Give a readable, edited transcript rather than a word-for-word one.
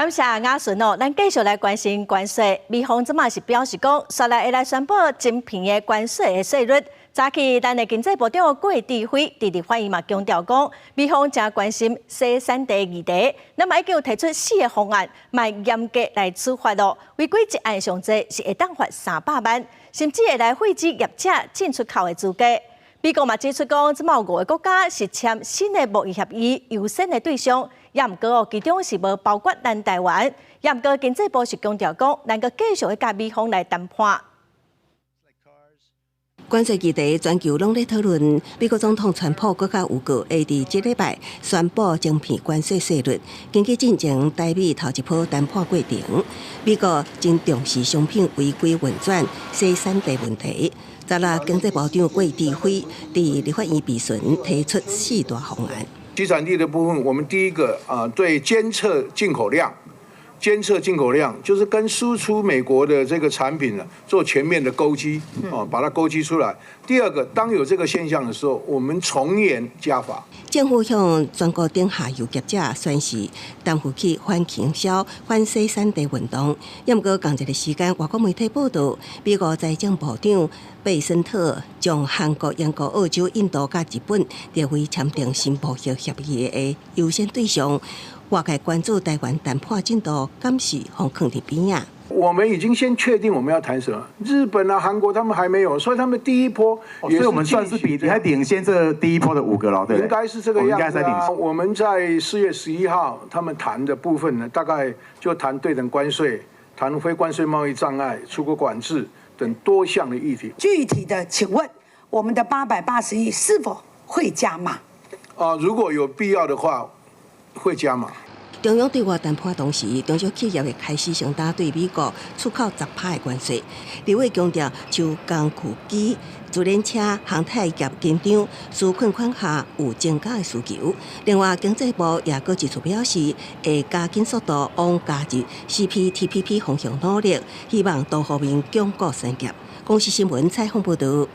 感谢雅顺哦，咱继续来关心关税。美方即马是表示讲，率来会来宣布晶片的关税的税率。早起，咱的经济部长郭智辉伫立法院嘛强调讲，美方正关心生产地议题，那么已经有提出4个方案，卖严格来处罚咯。违规一案上济是会当罚300万，甚至会来废止业者进出口的资格。美国嘛指出讲，即马有5个国家是签新的贸易协议优先的对象。也毋过哦，其中是无包括咱台湾。也毋过经济部是强调讲，咱个继续会甲美方来谈判。关税议题全球拢在讨论，美国总统川普搁较有个会伫即礼拜宣布晶片关税税率，经过进行台美头一波谈判过程，美国真重视商品违规运转、生产地问题。昨日经济部长郭智辉伫立法院备询提出4大方案。集产地的部分，我们第一个对监测进口量就是跟输出美国的这个产品呢做全面的勾稽把它勾稽出来。第二个，当有这个现象的时候，我们从严加罚。政府向全国顶下游业者宣示，担负起反倾销、反生产地运动。也毋过同一个时间，外国媒体报道，美国财政部长贝森特将韩国、英国、澳洲、印度甲日本列为签订新贸易协议的优先对象。外界关注台湾谈判进度，敢是互放伫边啊？我们已经先确定我们要谈什么，日本啊、韩国他们还没有，所以他们第一波也是，所以我们算是还领先这第一波的5个了，对不对？应该是这个样子啊。我们在4月11号他们谈的部分呢，大概就谈对等关税、谈非关税贸易障碍、出口管制等多项的议题。具体的，请问我们的880亿是否会加码？如果有必要的话，会加码。中央对外谈判同时，中小企业会开始承担对美国出口10%的关税。立委强调，像工具机、自然车、航太业紧张，纾困款下有增加的需求。另外，经济部也搁指出表示，会加紧速度往加入 CPTPP 方向努力，希望多方面巩固产业。公司新闻采访报道。